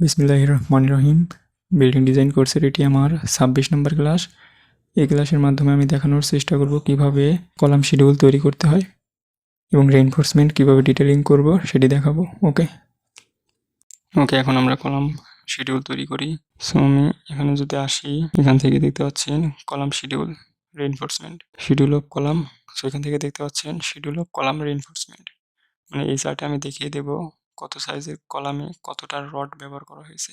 বিসমিল্লাহির রহমানির রহিম। Building design কোর্সের এটি আমার ২৬ নম্বর ক্লাস। এই ক্লাসের মাধ্যমে আমি দেখানোর চেষ্টা করব কিভাবে কলাম শিডিউল তৈরি করতে হয় এবং রেইনফোর্সমেন্ট কিভাবে ডিটেইলিং করব সেটি দেখাবো। ওকে, এখন আমরা কলাম শিডিউল তৈরি করি। সো আমি এখানে যদি আসি, এখান থেকে দেখতে পাচ্ছেন column schedule reinforcement, schedule of column. So এখান থেকে দেখতে পাচ্ছেন শিডিউল অফ কলাম রেইনফোর্সমেন্ট। মানে এই চার্টে আমি দেখিয়ে দেব কত সাইজের কলামে কতটা রড ব্যবহার করা হয়েছে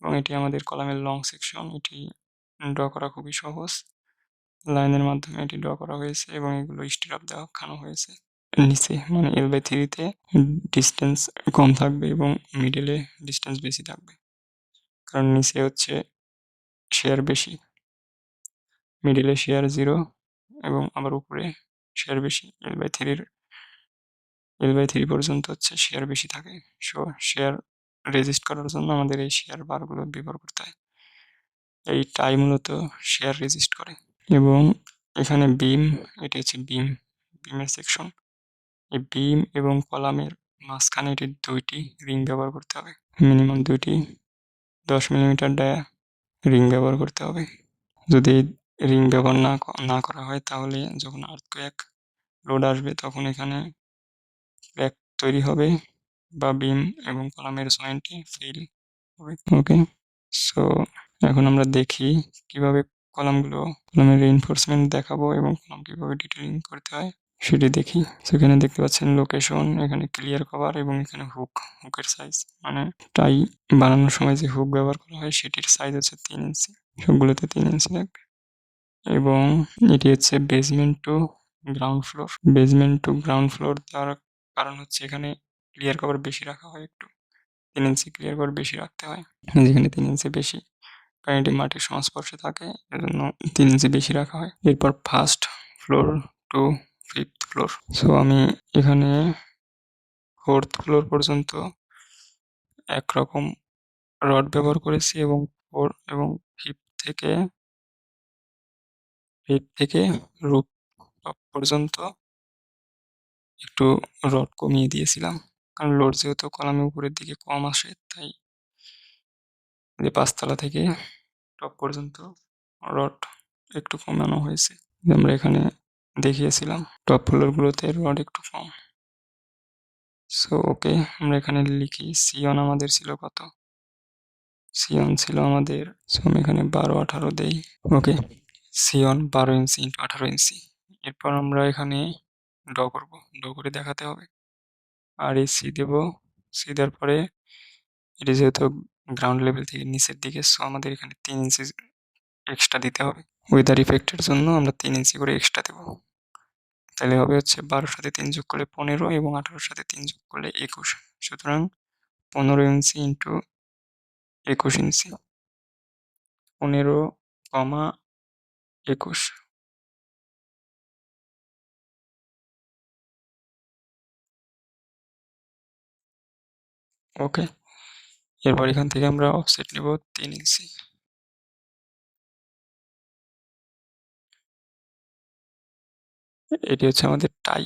এবং এটি আমাদের কলামের লং সেকশন। এটি ড্র করা খুবই সহজ, লাইনের মাধ্যমে এটি ড্র করা হয়েছে এবং এগুলো স্ট্রাপ দেখানো হয়েছে। নিচে মানে L/3-তে ডিস্টেন্স কম থাকবে এবং মিডলে ডিস্টেন্স বেশি থাকবে, কারণ নিচে হচ্ছে শেয়ার বেশি, মিডলে শেয়ার 0 এবং আবার উপরে শেয়ার বেশি। L/3 পর্যন্ত হচ্ছে শেয়ার বেশি থাকে। সো শেয়ার রেজিস্ট করার জন্য আমাদের এই শেয়ার বারগুলো ব্যবহার করতে হয়। এই টাই মূলত শেয়ার রেজিস্ট করে। এবং এখানে বিম, এটি হচ্ছে বিমের সেকশন। এই বিম এবং কলামের মাঝখানে এটি 2টি রিং ব্যবহার করতে হবে, মিনিমাম 2টি 10 মিলিমিটার ডায়া রিং ব্যবহার করতে হবে। যদি রিং ব্যবহার না করা হয় তাহলে যখন আর্থকোয়েক লোড আসবে তখন এখানে ক্র্যাক তৈরি হবে বা বিম এবং কলামের জয়েন্টে ফেল হবে। ওকে, সো এখন আমরা দেখি কিভাবে কলামের রেইনফোর্সমেন্ট দেখাবো এবং কলাম কিভাবে ডিটেইলিং করতে হয় সেটি দেখি। সেখানে দেখতে পাচ্ছেন লোকেশন, এখানে ক্লিয়ার কভার এবং এখানে হুকের সাইজ, মানে টাই বানানোর সময় যে হুক ব্যবহার করা হয় সেটির সাইজ হচ্ছে 3 ইঞ্চি, সবগুলোতে 3 ইঞ্চি থাকবে। এবং এটি হচ্ছে বেসমেন্ট টু গ্রাউন্ড ফ্লোর দেওয়ার কারণ হচ্ছে এখানে ক্লিয়ার কভার বেশি রাখা হয়, একটু 3 ইঞ্চি ক্লিয়ার কভার বেশি রাখতে হয়, যেখানে 3 ইঞ্চি বেশি, কারণ এটি মাটির সংস্পর্শে থাকে, এজন্য 3 ইঞ্চি বেশি রাখা হয়। এরপর first floor to 5th floor. So আমি এখানে 4th ফ্লোর পর্যন্ত একরকম রড ব্যবহার করেছি এবং 4 এবং 5th থেকে রুফ টপ পর্যন্ত একটু রড কমিয়ে দিয়েছিলাম, কারণ লোড যেহেতু কলামে উপরের দিকে কম আসে, তাই 5 তলা থেকে টপ পর্যন্ত রড একটু কমানো হয়েছে। আমরা এখানে দেখিয়েছিলাম টপ ফ্লোরগুলোতে রড একটু কম। সো ওকে, আমরা এখানে লিখি সিয়ন আমাদের ছিল কত, সিয়ন ছিল আমাদের, সো আমি এখানে 12-18 দেই। ওকে, সিয়ন 12 ইঞ্চি ইন্টু 18 ইঞ্চি। এরপর আমরা এখানে ড্র করে দেখাতে হবে। আর এই সি দেব, সি দেওয়ার পরে এটি যেহেতু গ্রাউন্ড লেভেল থেকে নিচের দিকে, সো আমাদের এখানে 3 ইঞ্চি এক্সট্রা দিতে হবে। ওয়েদার ইফেক্টের জন্য আমরা 3 ইঞ্চি করে এক্সট্রা দেব। তাহলে হবে হচ্ছে 12 সাথে 3 যোগ করলে 15 এবং 18 সাথে 3 যোগ করলে 21। সুতরাং 15 ইঞ্চি ইন্টু 21 ইঞ্চি, 15,21। ওকে, এরপর এখান থেকে আমরা অফসেট নেব 3 ইঞ্চি। এটি হচ্ছে আমাদের টাই,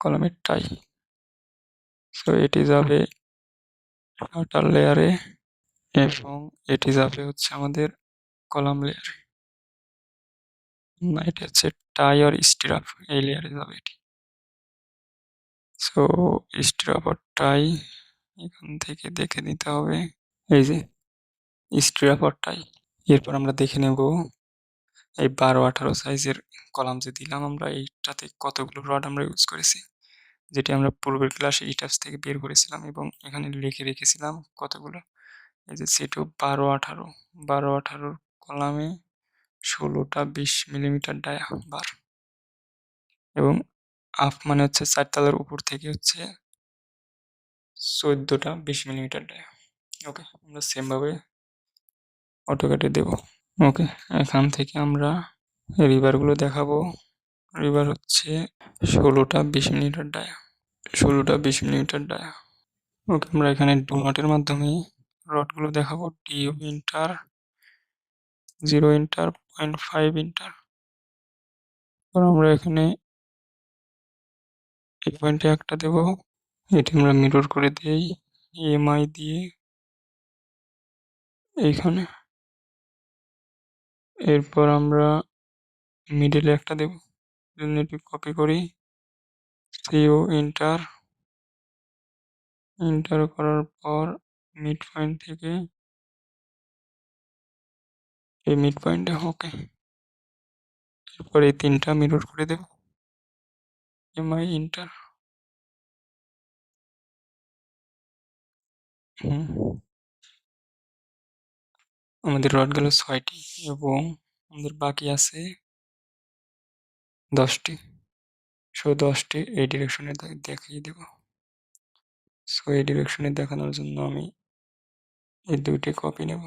কলামের টাই। সো এটি যাবে আউটার লেয়ারে এবং এটি যাবে হচ্ছে আমাদের কলাম লেয়ারে। না, এটা হচ্ছে টাই আর স্ট্রাপ, এই লেয়ারে যাবে এটি। সো স্ট্রাপ আর টাই এখান থেকে দেখে নিতে হবে, এই যে স্ট্রাপ আর টাই। এরপর আমরা দেখে নেব এই 12-18 সাইজের কলাম যে দিলাম আমরা, এইটাতে কতগুলো রড আমরা ইউজ করেছি, যেটি আমরা পূর্বের ক্লাসে ইটাচ থেকে বের করেছিলাম এবং এখানে লিখে রেখেছিলাম কতগুলো। এই যে সেটু 12-18 কলামে 16টা 20 মিলিমিটার ডায়া বার, এবং আপ মানে হচ্ছে 4 তলার উপর থেকে হচ্ছে 14টা 20 মিলিমিটার ডায়া। ওকে, আমরা সেম ভাবে অটোক্যাডে দেব। ওকে, এখান থেকে আমরা রিভারগুলো দেখাবো। রিভার হচ্ছে 16টা 20 মিলিমিটার ডায়া, 16টা 20 মিলিমিটার ডায়া। ওকে, আমরা এখানে ডো নটের মাধ্যমে রডগুলো দেখাবো। DU inter, 0 inter, 0.5 inter. আমরা এখানে এই পয়েন্টে একটা দেব, এটি আমরা মিরর করে দেই এমআই দিয়ে এইখানে, এরপর আমরা মিডলে একটা দেব, এটি কপি করি, সিও এন্টার, এন্টার করার পর মিড পয়েন্ট থেকে এই মিড পয়েন্টে ওকে, এরপর এই তিনটা মিরর করে দেব, এমআই এন্টার। আমাদের রড গেল 6টি এবং আমাদের বাকি আছে 10টি। সো 10টি এই ডিরেকশনে দেখিয়ে দেব। সো এই ডিরেকশনে দেখানোর জন্য আমি এই দুইটি কপি নেব,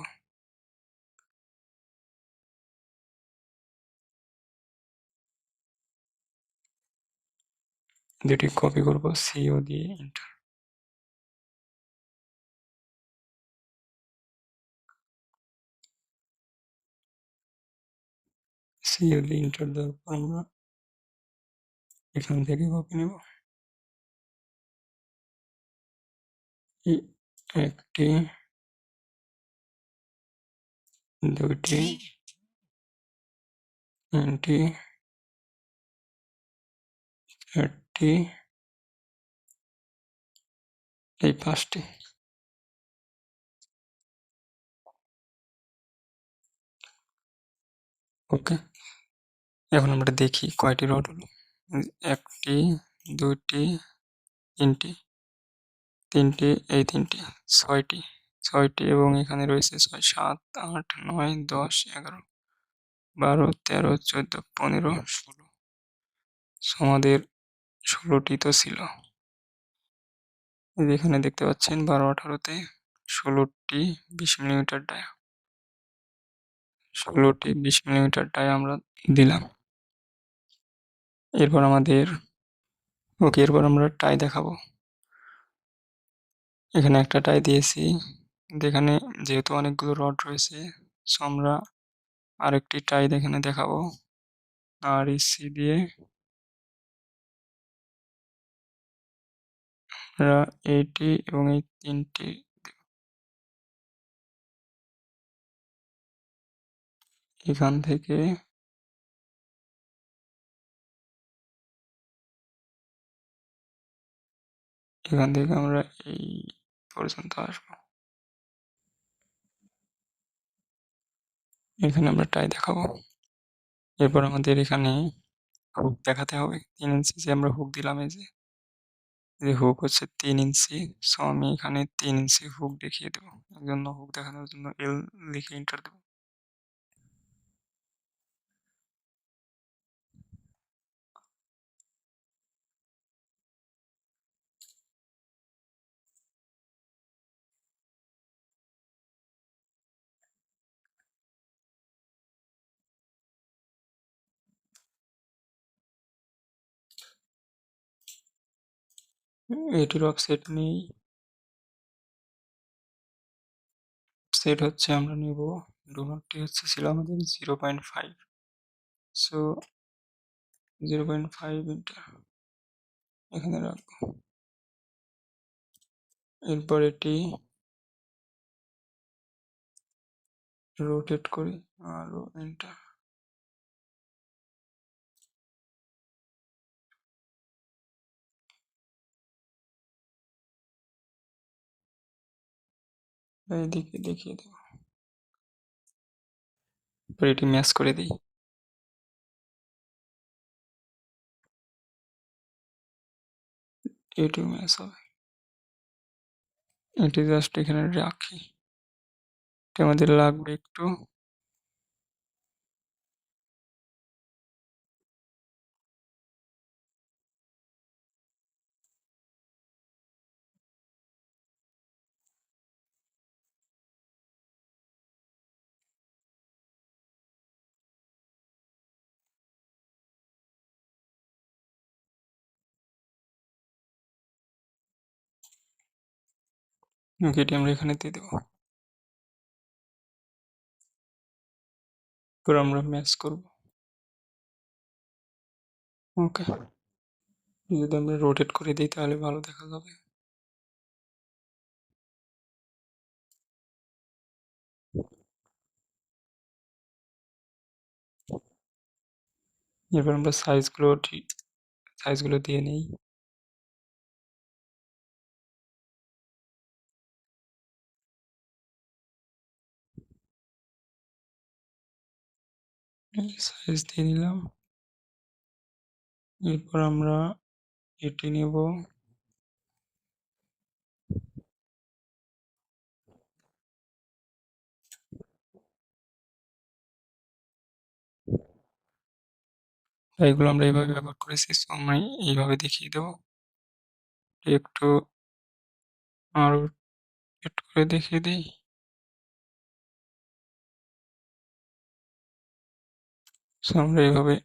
দুটি কপি করব, সিও দিয়ে এন্টার, সিও দিয়ে এন্টার দেওয়ার পর আমরা এখান থেকে কপি নেব, একটি, দুইটি, তিনটি, চারটি, এই 5টি। ওকে, এখন আমরা দেখি কয়টি রড হলো। একটি, দুইটি, তিনটি, তিনটি, এই তিনটি, 6টি, 6টি এবং এখানে রয়েছে 6, 7, 8, 9, 10, 11, 12, 13, 14, 15, 16। আমাদের 16টি তো ছিল। এখানে দেখতে পাচ্ছেন 12, 18-তে 16টি 20 মিলিমিটার ডায়া, 16টি 20 মিলিমিটার ডায়া আমরা দিলাম। এরপর আমরা টাই দেখাবো। এখানে একটা টাই দিয়েছি, কিন্তু এখানে যেহেতু অনেকগুলো রড রয়েছে, সো আমরা আরেকটি টাই এখানে দেখাবো, আর সি দিয়ে আমরা এইটি এবং এই তিনটি এখান থেকে আমরা এই পর্যন্ত আসবো। এখানে আমরা টাই দেখাবো। এরপর আমাদের এখানে হুক দেখাতে হবে 3 ইঞ্চি, যে আমরা হুক দিলাম, এই যে হুক হচ্ছে 3 ইঞ্চি। সো আমি এখানে 3 ইঞ্চি হুক দেখিয়ে দেবো। এর জন্য হুক দেখানোর জন্য এল লিখে এন্টার দেবো। এটির অফসেট নেই, সেট হচ্ছে আমরা নেব, ডোনারটি ছিল আমাদের 0.5, সো 0.5 ইন্টার এখানে রাখবো। এরপর এটি রোটেট করি, আরো এন্টার। এইদিকে দেখিয়ে দেবো, এটি ম্যাচ করে দিই। এটিও ম্যাচ হবে। এটি জাস্ট এখানে রাখি, এটা আমাদের লাগবে একটু। এটি আমরা এখানে দিয়ে দেবো, এরপর আমরা ম্যাচ করব। ওকে, যদি আমরা রোটেট করে দিই তাহলে ভালো দেখা যাবে। এরপর আমরা সাইজগুলো দিয়ে নিই। সাইজ দিয়ে নিলাম। এরপর আমরা এটি নেব, এগুলো আমরা এইভাবে ব্যবহার করেছি, সো আমি এইভাবে দেখিয়ে দেবো। একটু আরো একটু করে দেখিয়ে দিই। সো আমরা এইভাবে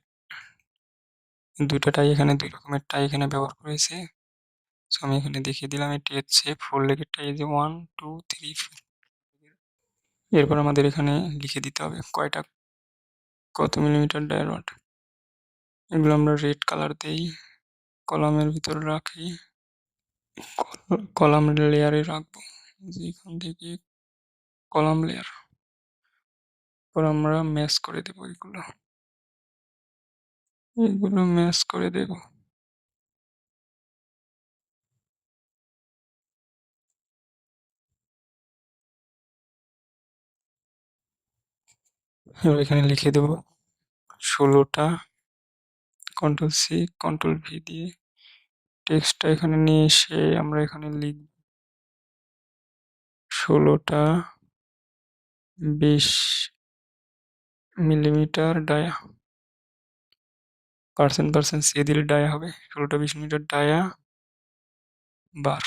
দুটো টাই এখানে, দুই রকমের টাই এখানে ব্যবহার করেছি। সো আমি এখানে দেখিয়ে দিলাম, এটি হচ্ছে 4 লেগের টাই, যে 1 2 3 4। এরপর আমাদের এখানে লিখে দিতে হবে কয়টা, কত মিলিমিটার ডাই রড। এগুলো আমরা রেড কালার দেই, কলামের ভিতর রাখি, কলাম লেয়ারে রাখবো, যেখান থেকে কলাম লেয়ার। পর আমরা ম্যাচ করে দেবো, এগুলো ম্যাচ করে দেব। এবার এখানে লিখে দেব 16টা, কন্ট্রোল সি কন্ট্রোল ভি দিয়ে টেক্সটটা এখানে নিয়ে এসে আমরা এখানে লিখব 16টা 20 মিলিমিটার ডায়া। পার্সেন্ট সি দিলে ডায়া হবে, 16টা 20 মিলিমিটার ডায়া বার।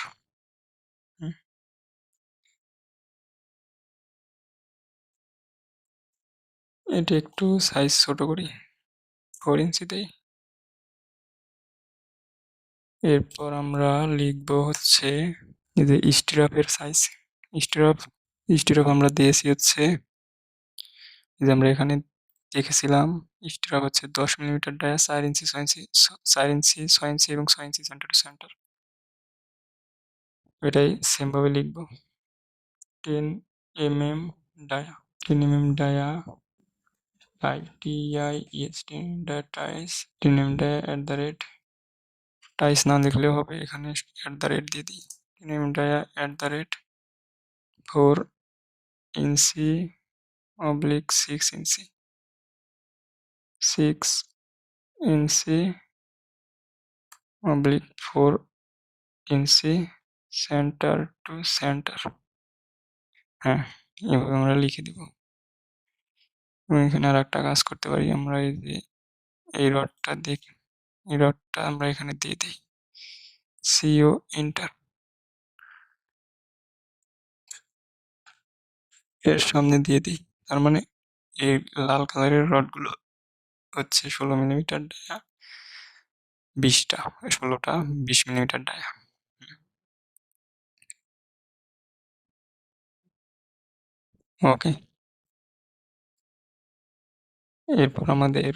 এটা একটু সাইজ ছোট করি, 4 ইঞ্চিতেই। এরপর আমরা লিখব হচ্ছে এই যে স্টিরাপের সাইজ। স্টিরাপ স্টিরাপ আমরা দিয়েছি হচ্ছে, এই যে আমরা এখানে দেখেছিলাম, স্টিরাপ হচ্ছে 10 মিলিমিটার ডায়া, 4 ইঞ্চি 6 ইঞ্চি 4 ইঞ্চি 6 ইঞ্চি এবং 6 ইঞ্চি সেন্টার টু সেন্টার। এটাই সেম ভাবে লিখব, 10 mm dia, 10 mm dia, TIES 10 dia ties, 10 mm dia at the rate, ties না লিখলেও হবে, এখানে এট দ্য রেট দিয়ে দিই, 10 mm dia at the rate 4 inch oblique 6 inch, 6 inch oblique 4 inch centre to centre. হ্যাঁ, এভাবে আমরা লিখে দিব। এবং এখানে আর একটা কাজ করতে পারি, আমরা এই যে এই রডটা দেখি, এই রডটা আমরা এখানে দিয়ে দিই, সিও এন্টার, এর সামনে দিয়ে দিই। তার মানে এই লাল কালারের রডগুলো হচ্ছে 16 মিলিমিটার ডায়া, 20টা, 16টা 20 মিলিমিটার ডায়া। ওকে, এরপর আমাদের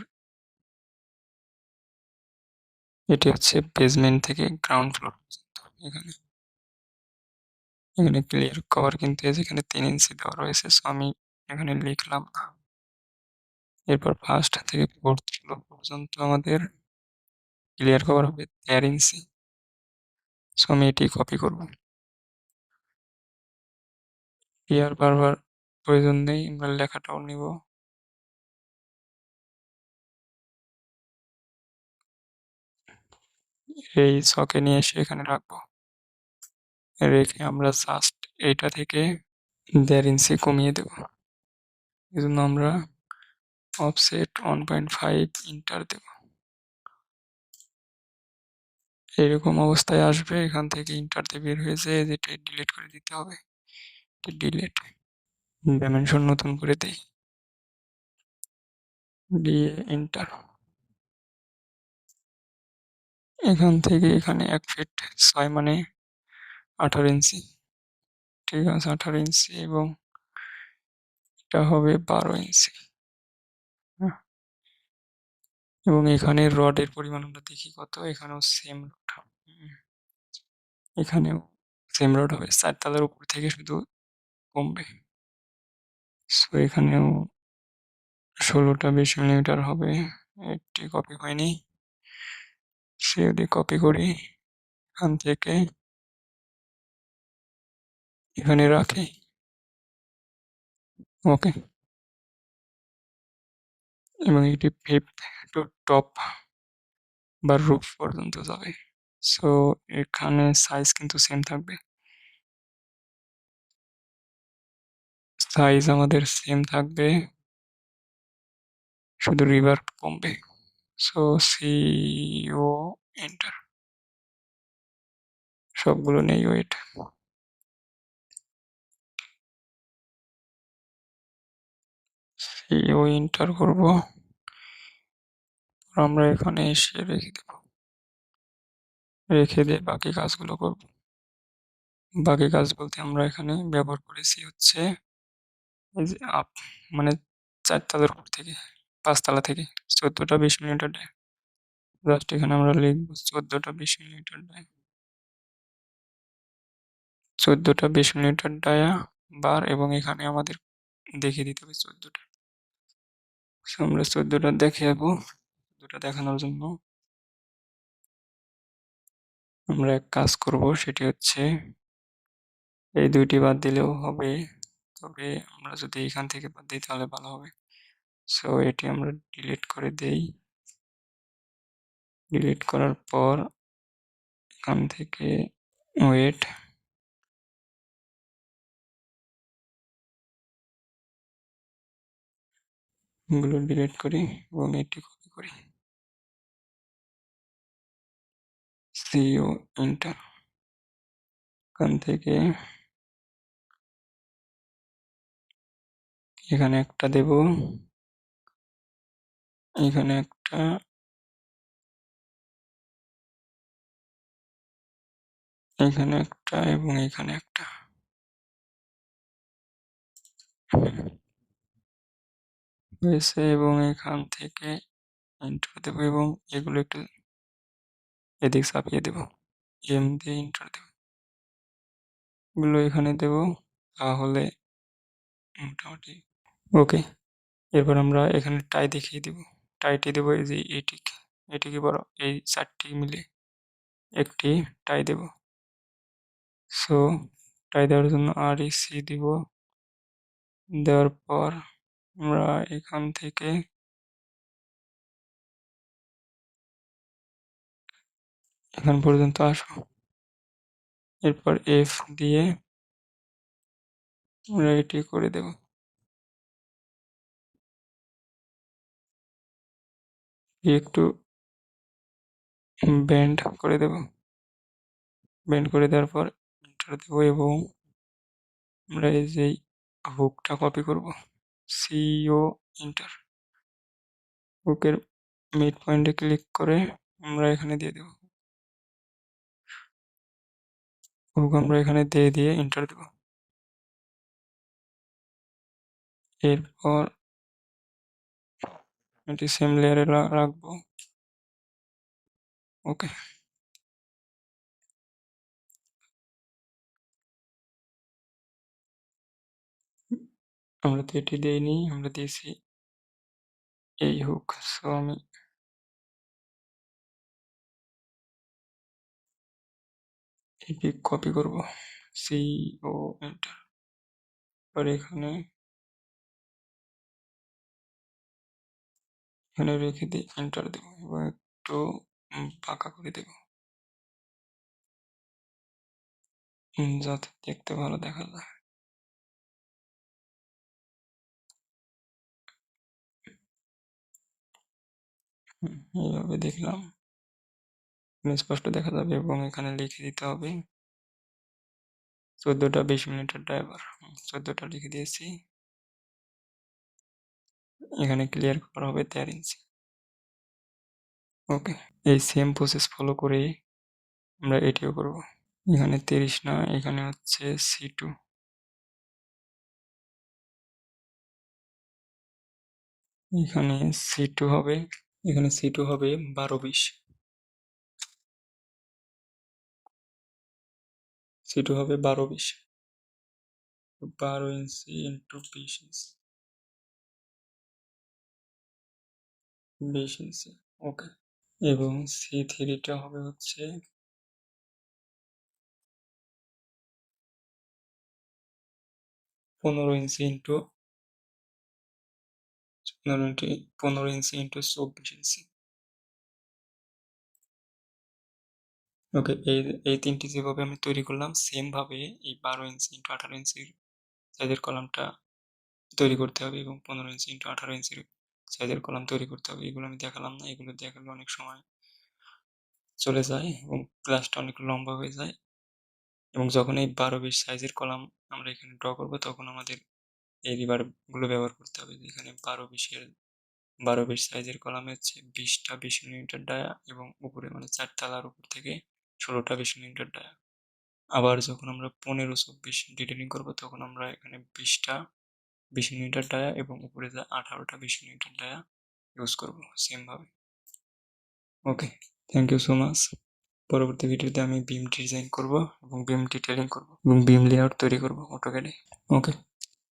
এটি হচ্ছে বেসমেন্ট থেকে গ্রাউন্ড ফ্লোর পর্যন্ত। এখানে এখানে ক্লিয়ার কভার কিন্তু এখানে 3 ইঞ্চি দেওয়া রয়েছে, সো আমি এখানে লিখলাম না। এরপর ফার্স্ট থেকে ফোর্থ ফ্লোর পর্যন্ত আমাদের ক্লিয়ার কভার হবে 13 ইঞ্চি, সো আমি এটি কপি করব। ক্লিয়ার বারবার প্রয়োজন নেই, আমরা লেখাটাও নিব, এই ছকে নিয়ে এসে এখানে রাখবো, রেখে আমরা জাস্ট এইটা থেকে 1.5 ইঞ্চি কমিয়ে দেব। এজন্য আমরা অফসেট 1.5 ইন্টার দেব। এরকম অবস্থায় আসবে, এখান থেকে ইন্টার দিয়ে বের হয়ে যায়, যেটা ডিলিট করে দিতে হবে, ডিলিট। ডাইমেনশন নতুন করে দেই, দিয়ে এন্টার। এখান থেকে এখানে 1 ফিট 6 মানে 18 ইঞ্চি, ঠিক আছে, 18 ইঞ্চি, এবং এটা হবে 12 ইঞ্চি। হ্যাঁ, এবং এখানে রডের পরিমাণ আমরা দেখি কত, এখানেও সেম রড, এখানেও সেম রড হবে, 4 তলার উপর থেকে শুধু কমবে। সো এখানেও 16টা 20 মিলিমিটার হবে, এটি কপি হয়নি, যদি কপি করি এখান থেকে এখানে রাখি। ওকে, এবং এটি ফিফথ টু টপ বা রুফ পর্যন্ত যাবে। সো এখানে সাইজ কিন্তু সেম থাকবে, সাইজ আমাদের সেম থাকবে, শুধু রিভার কমবে। সো সিও এন্টার, সবগুলো নেই, ওয়েট। সিও এন্টার করব, আমরা এখানে এসে রেখে দেব, রেখে দিয়ে বাকি কাজগুলো করব। বাকি কাজ বলতে আমরা এখানে ব্যবহার করেছি হচ্ছে এই যে আপ, মানে ৪ তলার উপর থেকে ৫ তলা থেকে ১৪টা ২০ মিলিমিটার ডায়া। জাস্ট এখানে আমরা লিখব ১৪টা ২০ মিলিমিটার ডায়া, ১৪টা ২০ মিলিমিটার ডায়া বার, এবং এখানে আমাদের দেখিয়ে দিতে হবে ১৪টা। সো আমরা ১৪টা দেখাবো। ১৪টা দেখানোর জন্য আমরা এক কাজ করব, সেটি হচ্ছে এই ২টি বাদ দিলেও হবে, তবে আমরা যদি এখান থেকে বাদ দিই তাহলে ভালো হবে। সো এটি আমরা ডিলিট করে দেই। ডিলিট করার পর এখান থেকে ওয়েট, এগুলো ডিলিট করি এবং এটি কপি করি, সিও এন্টার। এখান থেকে এখানে একটা দেব, এখানে একটা, এখানে একটা এবং এখানে একটা হয়েছে, এবং এখান থেকে এন্টার দেব এবং এগুলো একটু এদিক চাপিয়ে দেব, এম দিয়ে এন্টার দেব, এগুলো এখানে দেব, তাহলে মোটামুটি ওকে। এরপর আমরা এখানে টাই দেখিয়ে দিব, টাইটি দেব এই যে এটিকে, এটিকে বড় এই ৪টি মিলে একটি টাই দেব। সো টাই দেওয়ার জন্য আর ই সি দিব, দেওয়ার পর আমরা এখান থেকে এখান পর্যন্ত আসবো, এরপর এফ দিয়ে আমরা এটি করে দেব, একটু ব্যান্ড করে দেব, ব্যান্ড করে দেওয়ার পর এন্টার দেব, এবং আমরা এই যে হুকটা কপি করব, সিও এন্টার, হুকের মিড পয়েন্টে ক্লিক করে আমরা এখানে দিয়ে দেব, হুক আমরা এখানে দিয়ে দিয়ে এন্টার দেব। এরপর এটি সেম লেয়ারে রাখবো, ওকে। আমরা তো এটি দেইনি, আমরা দিয়েছি এই হুক। সো আমি এটি কপি করব, সিও এন্টার, আর এখানে এখানে রেখে দিয়ে এন্টার দেব এবং একটু পাকা করে দেব, যাতে দেখতে ভালো দেখা যায়। এইভাবে দেখলাম স্পষ্ট দেখা যাবে, এবং এখানে লিখে দিতে হবে ১৪টা ২০ মিনিটের ড্রাইভার, ১৪টা লিখে দিয়েছি। এখানে ক্লিয়ার করা হবে ১৩ ইঞ্চি, ওকে। এই সেম প্রসেস ফলো করে আমরা এটিও করব। এখানে ৩০ না, এখানে হচ্ছে C2, এখানে C2 হবে, এখানে C2 হবে ১২-২০, C2 হবে ১২-২০, ১২ ইঞ্চি ইন্টু ২০ ইঞ্চি, 20 ইঞ্চি, ওকে। এবং C3টা হবে হচ্ছে 15 ইঞ্চি ইন্টু 15 ইঞ্চি ইন্টু 24 ইঞ্চি। ওকে, এই তিনটি যেভাবে আমি তৈরি করলাম সেম ভাবে এই 12 ইঞ্চি ইন্টু 18 ইঞ্চির সাইজের কলামটা তৈরি করতে হবে এবং 15 ইঞ্চি ইন্টু 18 ইঞ্চির সাইজের কলাম তৈরি করতে হবে। এগুলো আমি দেখালাম না, এগুলো দেখালে অনেক সময় চলে যায় এবং ক্লাসটা অনেক লম্বা হয়ে যায়। এবং যখন এই 12-20 সাইজের কলাম আমরা এখানে ড্র করবো তখন আমাদের এই রিবারগুলো ব্যবহার করতে হবে। এখানে 12-20 সাইজের কলামে হচ্ছে 20টা 20 মিলিমিটার ডায়া এবং উপরে মানে 4 তালার উপর থেকে 16টা 20 মিলিমিটার ডায়া। আবার যখন আমরা 15-24 ডিটেলিং করবো তখন আমরা এখানে 20টা 20 মিলিমিটার ডায়া এবং উপরে যা 18টা 20 মিলিমিটার ডায়া ইউজ করবো সেম ভাবে। ওকে, থ্যাংক ইউ সো মাচ। পরবর্তী ভিডিওতে আমি বিম ডিজাইন করব এবং বিম ডিটেলিং করব এবং বিম লেআউট তৈরি করব অটোক্যাডে। ওকে।